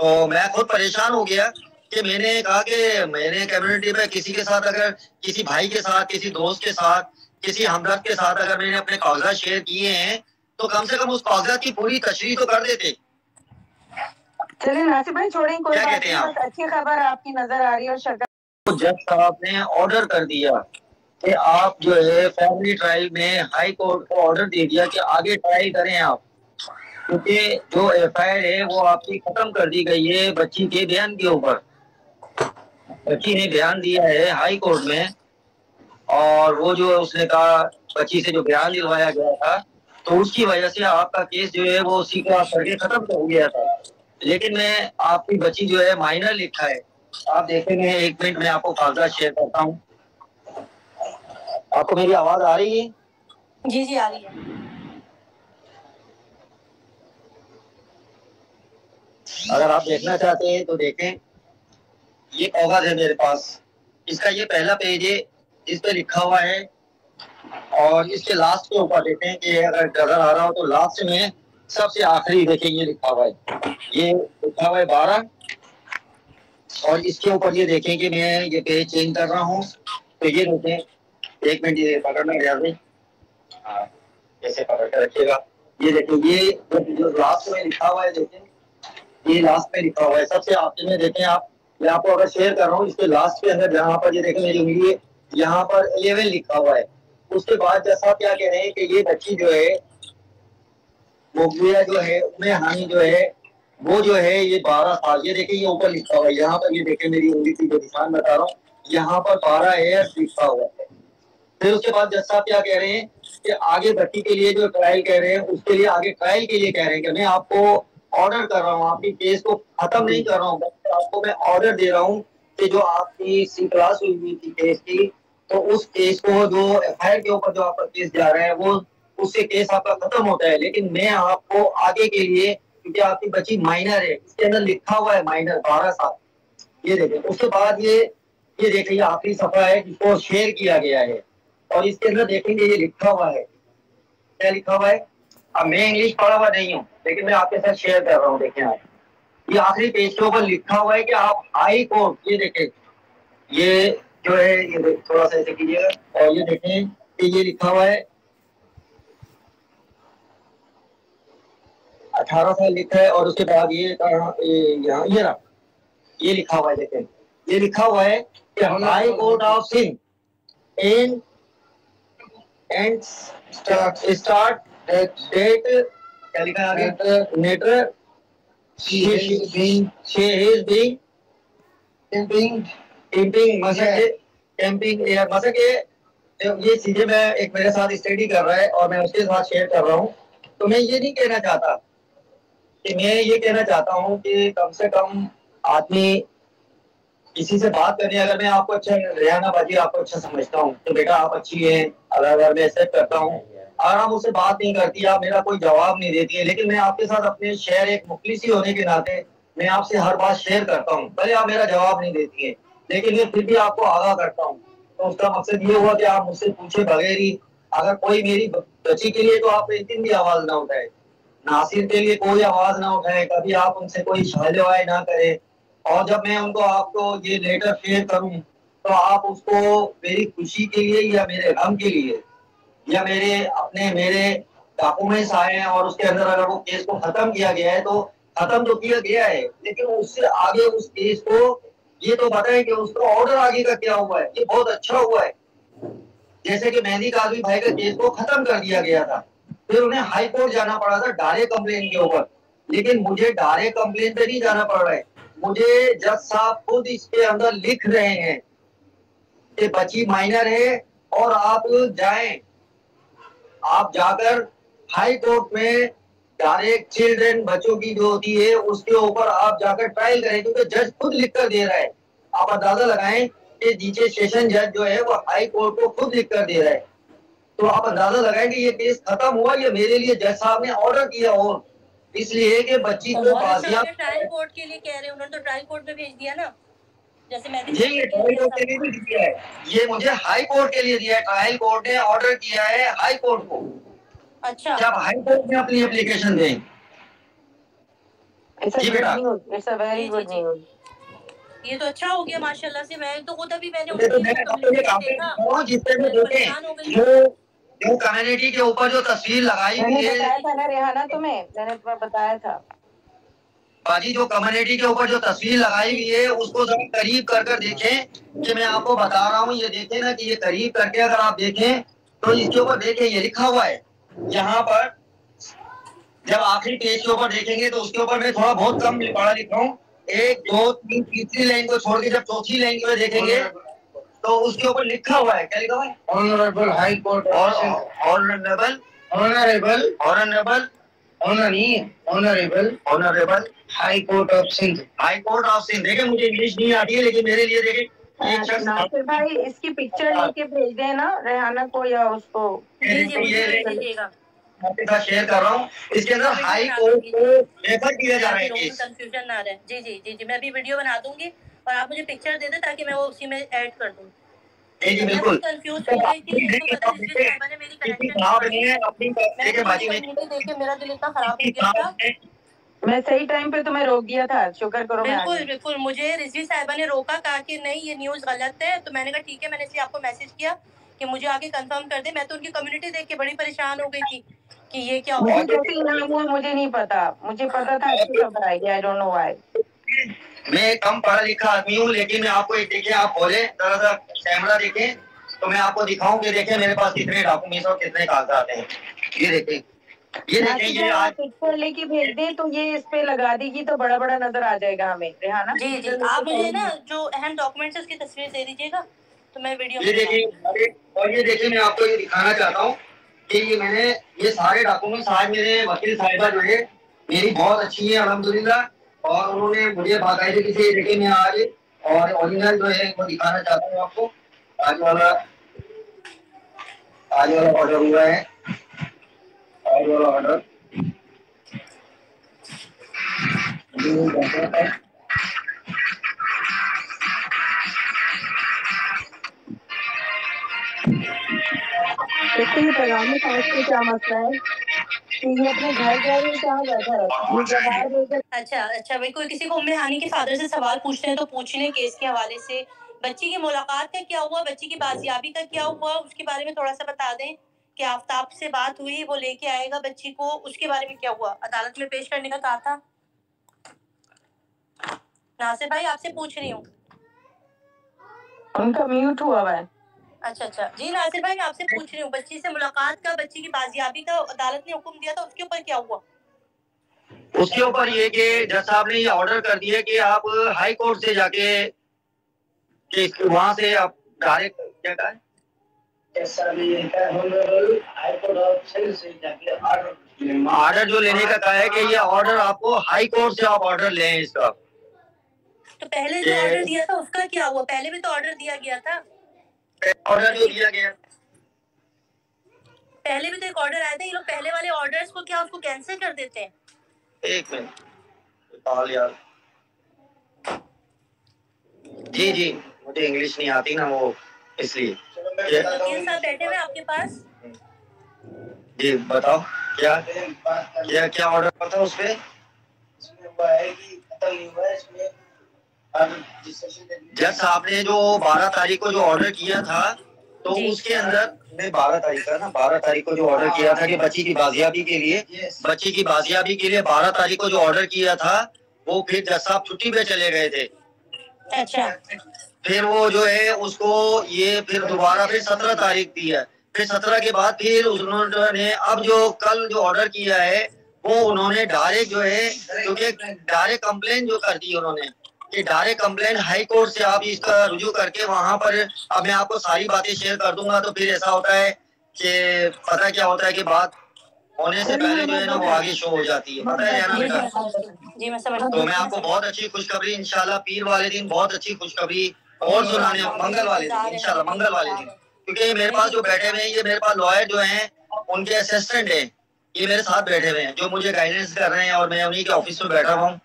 तो मैं खुद परेशान हो गया कि मैंने कहा कि मेरे कम्युनिटी में किसी के साथ, अगर किसी भाई के साथ, किसी दोस्त के साथ, किसी हमदर्द के साथ अगर मैंने अपने कागजात शेयर किए हैं तो कम से कम उस कागजात की पूरी तशरीह तो कर देते। चलिए नासिर भाई छोड़ें, कोई क्या बात कहते हैं नहीं, आप? बस अच्छी खबर आपकी नजर आ रही है और शक्ल। तो जज साहब ने ऑर्डर कर दिया कि आप जो है फैमिली ट्रायल में, हाई कोर्ट को ऑर्डर दे दिया कि आगे ट्रायल करें आप, क्योंकि जो एफआईआर है वो आपकी खत्म कर दी गई है बच्ची के बयान के ऊपर। बच्ची ने बयान दिया है हाई कोर्ट में, और वो जो उसने कहा, बच्ची से जो बयान दिलवाया गया था, तो उसकी वजह से आपका केस जो है वो उसी को करके खत्म हो गया था। लेकिन मैं, आपकी बच्ची जो है माइनर लिखा है, आप देखेंगे, एक मिनट में आपको कागजात शेयर करता हूँ। आपको मेरी आवाज आ रही है? जी जी आ रही है। अगर आप देखना चाहते हैं तो देखें, ये कागज है मेरे पास, इसका ये पहला पेज है, इस पे लिखा हुआ है, और इसके लास्ट के ऊपर देखें कि अगर नजर आ रहा हो तो लास्ट में सबसे आखिरी देखें ये लिखा हुआ है, ये लिखा हुआ है 12, और इसके ऊपर ये देखें कि मैं ये पेज चेंज कर रहा हूँ, तो ये देखें, एक मिनट ये पकड़ना गया भाई, हाँ ऐसे पकड़ के रखिएगा। ये देखें, ये जो लास्ट में लिखा हुआ है, देखें ये लास्ट में लिखा हुआ है, सबसे आखिर में देखें आप, मैं आपको अगर शेयर कर रहा हूँ, इसके लास्ट के अंदर जहाँ पर ये देखें मेरी उंगली, यहाँ पर 11 लिखा हुआ है। उसके बाद जैसा क्या कह रहे हैं कि ये बच्ची जो है, मुगलिया जो है, उम्मे हानी जो है, वो जो है ये 12 साल, ये देखिए ये ऊपर लिखा हुआ है, यहाँ पर ये देखें मेरी उंगली की जो निशान बता रहा हूँ, यहाँ पर 12 ईयर्स लिखा हुआ है। फिर उसके बाद जज साहब क्या कह रहे हैं कि आगे बच्ची के लिए जो ट्रायल कह रहे हैं, उसके लिए आगे ट्रायल के लिए कह रहे हैं कि मैं आपको ऑर्डर कर रहा हूँ, आपकी केस को खत्म नहीं कर रहा हूँ, आपको मैं ऑर्डर दे रहा हूँ कि जो आपकी सी क्लास हुई थी केस की, तो उस केस को, जो एफआईआर के ऊपर जो आपका केस जा रहा है, वो उससे केस आपका खत्म होता है। लेकिन मैं आपको आगे के लिए, क्योंकि आपकी बच्ची माइनर है, इसके अंदर लिखा हुआ है माइनर 12 साल, ये देखें। उसके बाद ये देखिए आखिरी सफा है जिसको शेयर किया गया है, और इसके अंदर देखेंगे ये लिखा हुआ है, क्या लिखा हुआ है। अब मैं इंग्लिश पढ़ा हुआ नहीं हूँ, लेकिन मैं आपके साथ शेयर कर रहा हूँ। देखें आप, ये आखिरी पेज के ऊपर लिखा हुआ है कि आप हाई कोर्ट, ये देखें, ये जो है, ये थोड़ा सा ऐसे कीजिएगा, और ये देखें कि ये लिखा हुआ है 18 साल लिखा है, और उसके बाद ये यहाँ ये रहा, ये लिखा हुआ है, देखें ये लिखा हुआ है कि high court of Sindh and start date, क्या लिखा है आगे, नेटर she is being camping मसक ये चीजें मैं, एक मेरे साथ स्टडी कर रहा है और मैं उसके साथ शेयर कर रहा हूँ। तो मैं ये नहीं कहना चाहता, कि मैं ये कहना चाहता हूँ कि कम से कम आदमी किसी से बात करनी, अगर मैं आपको अच्छा, रेहाना बाजी आपको अच्छा समझता हूँ तो बेटा आप अच्छी हैं, अगर मैं एक्सेप्ट करता हूँ, अगर आप मुझसे बात नहीं करती, आप मेरा कोई जवाब नहीं देती है, लेकिन मैं आपके साथ अपने शेयर, एक मुखलिसी होने के नाते मैं आपसे हर बात शेयर करता हूँ, भले आप मेरा जवाब नहीं देती है, लेकिन मैं फिर भी आपको आगाह करता हूँ। तो उसका मकसद ये हुआ कि आप मुझसे पूछे बगैर ही, अगर कोई मेरी बच्ची के लिए तो आप एक दिन भी आवाज ना उठाए, नासिर के लिए कोई आवाज ना उठाए, कभी आप उनसे कोई शहलवाई ना करें, और जब मैं उनको आपको ये लेटर शेयर करूं तो आप उसको मेरी खुशी के लिए या मेरे गम के लिए या मेरे डॉक्यूमेंट्स आए हैं और उसके अंदर अगर वो केस को खत्म किया गया है तो खत्म तो किया गया है, लेकिन उससे आगे उस केस को ये तो बताएं कि उसका ऑर्डर आगे का क्या हुआ है। ये बहुत अच्छा हुआ है, जैसे कि मेहंदी काजमी भाई का केस को खत्म कर दिया गया था, फिर उन्हें हाई कोर्ट जाना पड़ा था डायरेक्ट कंप्लेन के ऊपर, लेकिन मुझे डायरेक्ट कंप्लेन पे नहीं जाना पड़ रहा है, मुझे जज साहब खुद इसके अंदर लिख रहे हैं कि बच्ची माइनर है और आप जाएं, आप जाकर हाई कोर्ट में डायरेक्ट चिल्ड्रन, बच्चों की जो होती है उसके ऊपर आप जाकर ट्रायल करें, क्योंकि जज खुद लिख कर दे रहा है। आप अंदाजा लगाएं कि नीचे सेशन जज जो है वो हाई कोर्ट को खुद लिख कर दे रहा है, तो आप अंदाजा लगाएं कि ये केस खत्म हुआ, ये मेरे लिए जज साहब ने ऑर्डर किया हो, इसलिए कि बच्ची को बाजियाब ट्रायल कोर्ट के लिए कह रहे हैं, उन्होंने तो ट्रायल कोर्ट में भेज दिया ना, जैसे मैं ये ट्रायल कोर्ट के लिए भी दिया है, ये मुझे हाई कोर्ट के लिए दिया है, ट्रायल कोर्ट ने ऑर्डर किया है हाई कोर्ट को। अच्छा, जब हाई कोर्ट में अपनी एप्लीकेशन दें, जी बेटा, it's a very good news. ये तो अच्छा हो गया माशाल्लाह से। मैं तो खुद अभी मैंने तो उनकी मैं आपको ये कम्युनिटी काफी देखा, जिससे भी मैं देखें परेशान हो गई। जो कम्युनिटी के ऊपर जो तस्वीर लगाई हुई मैंने है, बताया था ना रेहाना तुम्हें, मैंने तुम्हें बताया था बाजी, जो कम्युनिटी के ऊपर जो तस्वीर लगाई हुई है उसको जरा करीब कर कर देखें कि मैं आपको बता रहा हूँ। ये देखें ना कि ये करीब करके अगर आप देखें तो इसके ऊपर देखें ये लिखा हुआ है यहाँ पर। जब आखिरी पेज के ऊपर देखेंगे तो उसके ऊपर मैं थोड़ा बहुत कम पढ़ा लिखा हूँ। 1 2 3 तीसरी लाइन को छोड़ के जब चौथी लाइन को देखेंगे तो उसके ऊपर लिखा हुआ है, क्या लिखा हुआ है? ऑनरेबल हाई कोर्ट और honourable honourable honourable honourable high court of Sindh, high court of Sindh. देखिए मुझे इंग्लिश नहीं आती है लेकिन मेरे लिए देखिए नासिर भाई इसकी पिक्चर लेके भेज देना रेहाना को या उसको। आपके साथ शेयर कर रहा हूँ। इसके अंदर हाई कोर्ट को रेफर किया जा रहा है केस। कंफ्यूजन ना रहे। जी जी जी जी, मैं अभी वीडियो बना दूंगी और आप मुझे पिक्चर दे दे ताकि मैं वो उसी में ऐड कर दूं। जी बिल्कुल। कंफ्यूज हो गई थी। एक तो पता है रिजवी साहिबा ने मेरी कनेक्शन देके मेरा दिल इतना खराब हो गया था। मैं सही टाइम पे तुम्हें रोक दिया था, शुक्र करो। बिल्कुल बिल्कुल, मुझे रिजवी साहिबा ने रोका, कहा कि नहीं ये न्यूज गलत है। तो मैंने कहा ठीक है, मैंने इसलिए आपको मैसेज किया कि मुझे आगे कंफर्म कर दे। मैं तो उनकी कम्युनिटी देख के बड़ी परेशान हो गई थी कि ये क्या हो गया। मुझे नहीं पता, मुझे पता था अच्छी खबर आई। I don't know why. मैं कम पढ़ा लिखा आदमी हूँ लेकिन मैं आपको एक देखिए, आप खोले जरा सा कैमरा देखें तो मैं आपको दिखाऊं कि देखिए मेरे पास कितने डॉक्यूमेंट्स और कितने कागजात हैं। ये देखें, ये देखें, ये आज पिक्चर लेके भेज दे तो ये इस पे लगा देगी तो बड़ा बड़ा नजर आ जाएगा हमें रेहाना। जी जी, आप मुझे ना जो अहम डॉक्यूमेंट्स है उसकी तस्वीर दे दीजिएगा तो मैं वीडियो। ये देखिए, और ये देखिए मैं आपको ये दिखाना चाहता हूँ कि ये मैंने ये सारे डॉक्यूमेंट्स आज मेरे वकील साहिबा जो है मेरी बहुत अच्छी है अल्हम्दुलिल्लाह, और उन्होंने मुझे बाकायदगी से देखिए मैं आज और ओरिजिनल जो है वो दिखाना चाहता हूँ आपको। आज वाला ऑर्डर हुआ है, आज वाला ऑर्डर क्या मसला है कि ये अपने घर जा रहे हैं, कहाँ बैठा है। अच्छा अच्छा भाई, कोई किसी को उम्मे हानी के फादर से सवाल पूछते हैं तो पूछ लें केस के हवाले से। बच्ची की मुलाकात का क्या हुआ, बच्ची की बाजियाबी का क्या हुआ, उसके बारे में थोड़ा सा बता दें कि आफ्ताब से बात हुई, वो लेके आएगा बच्ची को, उसके बारे में क्या हुआ, अदालत में पेश करने का कहा था। नासिर भाई आपसे पूछ रही हूँ। उनका म्यूट हुआ है। अच्छा अच्छा जी, नासिर भाई मैं आपसे पूछ रही हूँ, बच्ची से मुलाकात का, बच्ची की बाजियाबी का अदालत ने हुक्म दिया था, उसके ऊपर क्या हुआ। उसके ऊपर ये कि जज साहब ने ये ऑर्डर कर दिया कि आप हाई कोर्ट से जाके वहां से आप डायरेक्ट क्या कहा ऑर्डर जो लेने का कहा है कि ये ऑर्डर आपको हाई कोर्ट से आप ऑर्डर लें इसका। तो पहले जो ऑर्डर दिया था उसका क्या हुआ, पहले भी तो ऑर्डर दिया गया था। ऑर्डर जो दिया गया, पहले भी तो एक ऑर्डर आया था, ये लोग पहले वाले ऑर्डर्स को क्या उसको कैंसिल कर देते हैं। एक मिनट यार, जी जी मुझे इंग्लिश नहीं आती ना वो इसलिए। वकील साहब बैठे हुए आपके पास। जी बताओ क्या क्या क्या ऑर्डर था उस पे। जज साहब ने जो 12 तारीख को जो ऑर्डर किया था तो उसके अंदर 12 तारीख का ना 12 तारीख को जो ऑर्डर किया था कि बच्ची की बाजियाबी के लिए 12 तारीख को जो ऑर्डर किया था वो फिर जज साहब छुट्टी पे चले गए थे। अच्छा, फिर वो जो है उसको ये फिर दोबारा फिर 17 तारीख दी है, फिर 17 के बाद फिर उन्होंने अब जो कल जो ऑर्डर किया है वो उन्होंने डायरेक्ट जो है, क्योंकि डायरेक्ट कंप्लेन जो कर दी उन्होंने कि डायरेक्ट कंप्लेन हाई कोर्ट से आप इसका रुजू करके वहां पर, अब मैं आपको सारी बातें शेयर कर दूंगा तो फिर ऐसा होता है कि पता क्या होता है कि बात होने से पहले जो है ना वो आगे शो हो जाती है, पता है ना बेटा। जी मैं समझ। तो मैं आपको बहुत अच्छी खुशखबरी इंशाल्लाह पीर वाले दिन बहुत अच्छी खुशखबरी और सुनाने, मंगल वाले दिन इंशाल्लाह, मंगल वाले दिन, क्योंकि मेरे पास जो बैठे हुए हैं ये मेरे पास लॉयर जो हैं उनके असिस्टेंट हैं, ये मेरे साथ बैठे हुए हैं जो मुझे गाइडेंस कर रहे हैं और मैं उन्हीं के ऑफिस में बैठा हुआ हूँ।